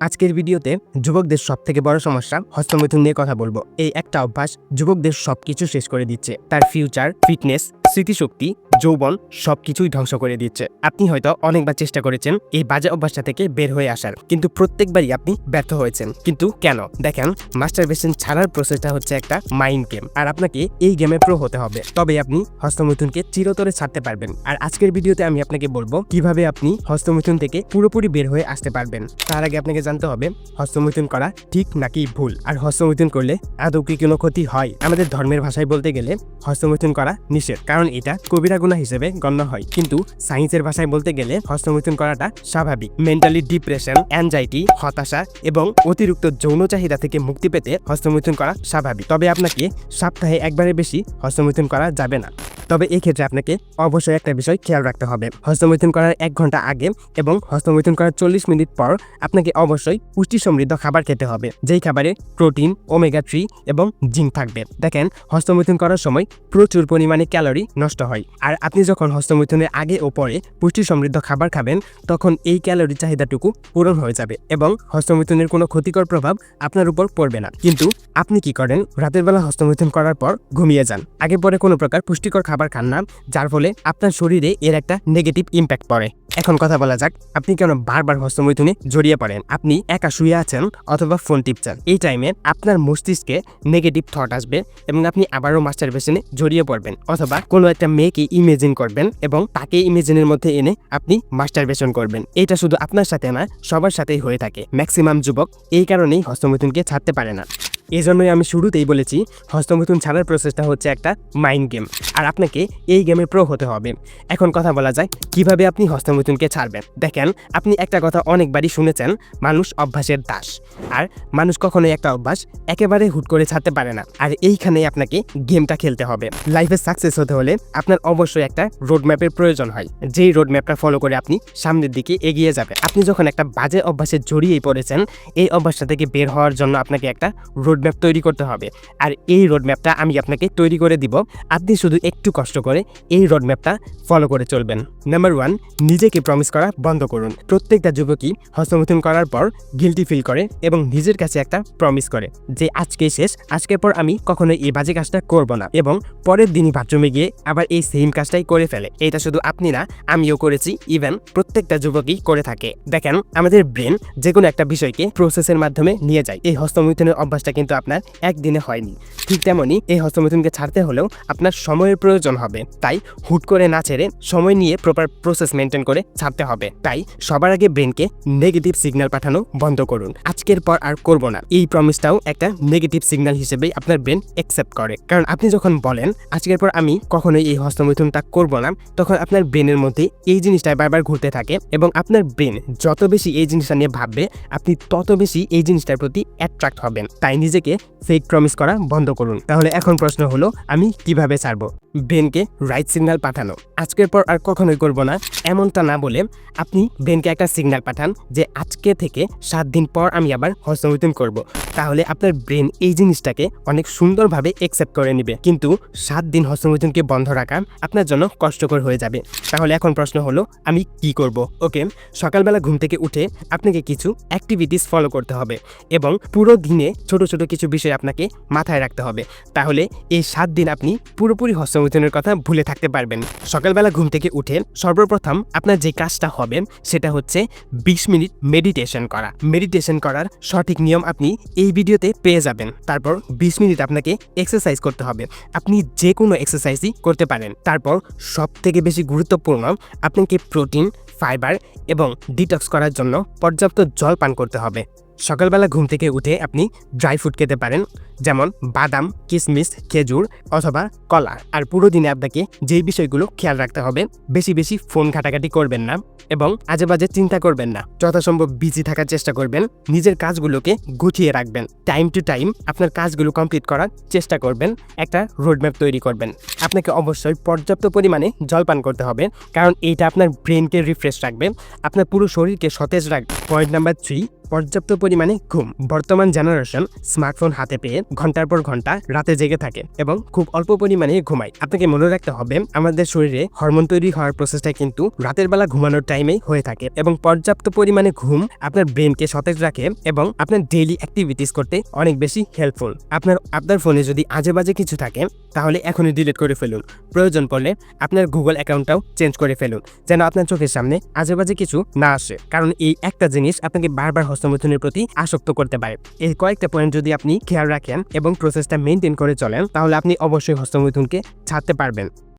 আজকের ভিডিওতে যুবকদের সবথেকে বড় সমস্যা হস্তমৈথুন নিয়ে কথা বলবো। এই একটা অভ্যাস যুবকদের সবকিছু শেষ করে দিচ্ছে। তার ফিউচার, ফিটনেস, স্মৃতিশক্তি, যৌবন সবকিছুই ধ্বংস করে দিচ্ছে। আপনি হয়তো অনেকবার চেষ্টা করেছেন এই বাজে অভ্যাসটা থেকে বের হয়ে আসার, কিন্তু প্রত্যেকবারই আপনি ব্যর্থ হয়েছেন। কিন্তু কেন? দেখেন, মাস্টারবেশন ছাড়ার প্রসেসটা হচ্ছে একটা মাইন্ড গেম, আর আপনাকে এই গেমে প্রো হতে হবে, তবে আপনি হস্তমৈথুনকে চিরতরে ছাড়তে পারবেন। আর আজকের ভিডিওতে আমি আপনাকে বলবো কিভাবে আপনি হস্তমৈথুন থেকে পুরোপুরি বের হয়ে আসতে পারবেন। তার আগে আপনাকে জানতে হবে হস্তমৈথুন করা ঠিক নাকি ভুল, আর হস্তমৈথুন করলে আদৌ কি কোনো ক্ষতি হয়। আমাদের ধর্মের ভাষায় বলতে গেলে হস্তমৈথুন করা নিষেধ, কারণ এটা কবিরা গুনাহ হিসেবে গণ্য হয়। কিন্তু সায়েন্সের ভাষায় বলতে গেলে হস্তমৈথুন করাটা স্বাভাবিক। মেন্টালি ডিপ্রেশন, অ্যাংজাইটি, হতাশা এবং অতিরিক্ত যৌন চাহিদা থেকে মুক্তি পেতে হস্তমৈথুন করা স্বাভাবিক। তবে আপনাকে সপ্তাহে একবারের বেশি হস্তমৈথুন করা যাবে না। তবে এই ক্ষেত্রে আপনাকে অবশ্যই একটা বিষয় খেয়াল রাখতে হবে। হস্তমৈথুন করার 1 ঘন্টা আগে এবং হস্তমৈথুন করার 40 মিনিট পর আপনাকে অবশ্যই পুষ্টি সমৃদ্ধ খাবার খেতে হবে, যেই খাবারে প্রোটিন, ওমেগা 3 এবং জিঙ্ক থাকবে। দেখেন, হস্তমৈথুন করার সময় প্রচুর পরিমাণে ক্যালোরি নষ্ট হয়, আর আপনি যখন হস্তমৈথুনের আগে ও পরে পুষ্টি সমৃদ্ধ খাবার খাবেন তখন এই ক্যালোরি চাহিদাটুকু পূরণ হয়ে যাবে এবং হস্তমৈথুনের কোনো ক্ষতিকর প্রভাব আপনার উপর পড়বে না। কিন্তু আপনি কি করেন? রাতের বেলা হস্তমৈথুন করার পর ঘুমিয়ে যান, আগে পরে কোনো প্রকার পুষ্টিকর খাবার খান না, যার ফলে আপনার শরীরে এর একটা নেগেটিভ ইম্প্যাক্ট পড়ে। এখন কথা বলা যাক, আপনি কেন বারবার হস্তমৈথুনে জড়িয়ে পড়েন। আপনি একা শুয়ে আছেন অথবা ফোন টিপছেন, এই টাইমে আপনার মস্তিষ্কে নেগেটিভ থট আসবে এবং আপনি আবারও মাস্টারবেশনে জড়িয়ে পড়বেন, অথবা কোনো একটা মেয়েকে ইমেজিন করবেন এবং তাকে ইমেজিনের মধ্যে এনে আপনি মাস্টারবেশন করবেন। এটা শুধু আপনার সাথে না, সবার সাথেই হয়ে থাকে। ম্যাক্সিমাম যুবক এই কারণেই হস্তমৈথুনকে ছাড়তে পারে না। এই জন্যই আমি শুরুতেই বলেছি হস্তমৈথুন ছাড়ার প্রসেসটা হচ্ছে একটা মাইন্ড গেম, আর আপনাকে এই গেমে প্রো হতে হবে। এখন কথা বলা যায় কিভাবে আপনি হস্তমৈথুনকে ছাড়বেন। দেখেন, আপনি একটা কথা অনেকবারই শুনেছেন, মানুষ অভ্যাসের দাস, আর মানুষ কখনোই একটা অভ্যাস একেবারে হুট করে ছাড়তে পারে না। আর এইখানেই আপনাকে গেমটা খেলতে হবে। লাইফে সাকসেস হতে হলে আপনার অবশ্যই একটা রোডম্যাপের প্রয়োজন হয়, যেই রোডম্যাপটা ফলো করে আপনি সামনের দিকে এগিয়ে যাবেন। আপনি যখন একটা বাজে অভ্যাসে জড়িয়ে পড়েছেন, এই অভ্যাসটা থেকে বের হওয়ার জন্য আপনাকে একটা রোডম্যাপ তৈরি করতে হবে, আর এই রোডম্যাপটা আমি আপনাকে তৈরি করে দিব। আপনি শুধু একটু কষ্ট করে এই রোডম্যাপটা ফলো করে চলবেন। নাম্বার 1, নিজেকে প্রমিস করা বন্ধ করুন। প্রত্যেকটা যুবকই হস্তমৈথুন করার পর গিল্টি ফিল করে এবং নিজের কাছে একটা প্রমিস করে যে আজকে শেষ, আজকের পর আমি কখনোই এই বাজে কাজটা করব না, এবং পরের দিনই বাথরুমে গিয়ে আবার এই সেম কাজটাই করে ফেলে। এটা শুধু আপনি না, আমিও করেছি, ইভেন প্রত্যেকটা যুবকই করে থাকে। দেখেন, আমাদের ব্রেন যে কোনো একটা বিষয়কে প্রসেসের মাধ্যমে নিয়ে যায়। এই হস্তমৈথুনের অভ্যাসটা কিন্তু আপনার একদিনে হয়নি। ঠিক তেমনি এই হস্তমৈথুনকে ছাড়তে হলেও আপনার সময়ের প্রয়োজন হবে। তাই হুট করে না ছেড়ে সময় নিয়ে প্রপার প্রসেস মেনটেন করে ছাড়তে হবে। তাই সবার আগে ব্রেনকে নেগেটিভ সিগন্যাল পাঠানো বন্ধ করুন। আজকের পর আর করব না, এই প্রমিসটাও একটা নেগেটিভ সিগন্যাল হিসেবেই আপনার ব্রেন অ্যাকসেপ্ট করে। কারণ আপনি যখন বলেন আজকের পর আমি কখনোই এই হস্তমৈথুনটা করব না, তখন আপনার ব্রেনের মধ্যে এই জিনিসটা বারবার ঘুরতে থাকে, এবং আপনার ব্রেন যত বেশি এই জিনিসটা নিয়ে ভাববে, আপনি তত বেশি এই জিনিসটার প্রতি অ্যাট্রাক্ট হবেন। তাই নিজেকে ফেক প্রমিস করা বন্ধ করুন। তাহলে এখন প্রশ্ন হলো, আমি কিভাবে ছাড়বো? ব্রেনকে রাইট সিগন্যাল পাঠানো। আজকের পর আর কখনোই করব না এমনটা না বলে আপনি ব্রেনকে একটা সিগন্যাল পাঠান যে আজকে থেকে 7 দিন পর আমি আবার হস্তমৈথুন করব। তাহলে আপনার ব্রেন এই জিনিসটাকে অনেক সুন্দরভাবে অ্যাকসেপ্ট করে নেবে। কিন্তু 7 দিন হস্তমৈথুনকে বন্ধ রাখা আপনার জন্য কষ্টকর হয়ে যাবে। তাহলে এখন প্রশ্ন হলো, আমি কি করব? ওকে, সকালবেলা ঘুম থেকে উঠে আপনাকে কিছু অ্যাক্টিভিটিস ফলো করতে হবে, এবং পুরো দিনে ছোট ছোট কিছু বিষয় আপনাকে মাথায় রাখতে হবে। তাহলে এই 7 দিন আপনি পুরোপুরি হস্তমৈথুনের কথা ভুলে থাকতে পারবেন। সকালবেলা ঘুম থেকে উঠে সর্বপ্রথম আপনার যে কাজটা হবে সেটা হচ্ছে 20 মিনিট মেডিটেশন করা। মেডিটেশন করার সঠিক নিয়ম আপনি এই ভিডিওতে পেয়ে যাবেন। তারপর 20 মিনিট আপনাকে এক্সারসাইজ করতে হবে। আপনি যে কোনো এক্সারসাইজই করতে পারেন। তারপর সবথেকে বেশি গুরুত্বপূর্ণ, আপনাকে প্রোটিন, ফাইবার এবং ডিটক্স করার জন্য পর্যাপ্ত জল পান করতে হবে। সকালবেলা ঘুম থেকে উঠে আপনি ড্রাই ফ্রুট খেতে পারেন, যেমন বাদাম, কিশমিশ, খেজুর অথবা কলা। আর পুরো দিনে আপনাকে যেই বিষয়গুলো খেয়াল রাখতে হবে, বেশি বেশি ফোন ঘাটাঘাটি করবেন না এবং আজে বাজে চিন্তা করবেন না। যথাসম্ভব বিজি থাকার চেষ্টা করবেন। নিজের কাজগুলোকে গুছিয়ে রাখবেন। টাইম টু টাইম আপনার কাজগুলো কমপ্লিট করার চেষ্টা করবেন। একটা রোডম্যাপ তৈরি করবেন। আপনাকে অবশ্যই পর্যাপ্ত পরিমাণে জল পান করতে হবে, কারণ এইটা আপনার ব্রেনকে রিফ্রেশ রাখবে, আপনার পুরো শরীরকে সতেজ রাখবে। পয়েন্ট নাম্বার 3, পর্যাপ্ত পরিমাণে ঘুম। বর্তমান জেনারেশন স্মার্টফোন হাতে পেয়ে ঘন্টার পর ঘন্টা রাতে জেগে থাকে এবং খুব অল্প পরিমাণে ঘুমায়। আপনাকে মনে রাখতে হবে আমাদের শরীরে হরমোন তৈরি হওয়ার প্রসেসটা কিন্তু রাতের বেলা ঘুমানোর টাইমেই হয়ে থাকে এবং পর্যাপ্ত পরিমাণে ঘুম আপনার ব্রেনকে সতেজ রাখে এবং আপনার ডেইলি অ্যাক্টিভিটিস করতে অনেক বেশি হেল্পফুল। আপনার ফোনে যদি আজে বাজে কিছু থাকে তাহলে এখনই ডিলিট করে ফেলুন। প্রয়োজন পড়লে আপনার গুগল অ্যাকাউন্টটাও চেঞ্জ করে ফেলুন যেন আপনার চোখের সামনে আজে বাজে কিছু না আসে, কারণ এই একটা জিনিস আপনাকে বারবার হস্তমৈথুনের প্রতি আসক্ত করতে পারে। এই কয়েকটা পয়েন্ট যদি আপনি খেয়াল রাখেন এবং প্রসেসটা মেনটেন করে চলেন তাহলে আপনি অবশ্যই হস্তমৈথুনকে ছাড়তে পারবেন।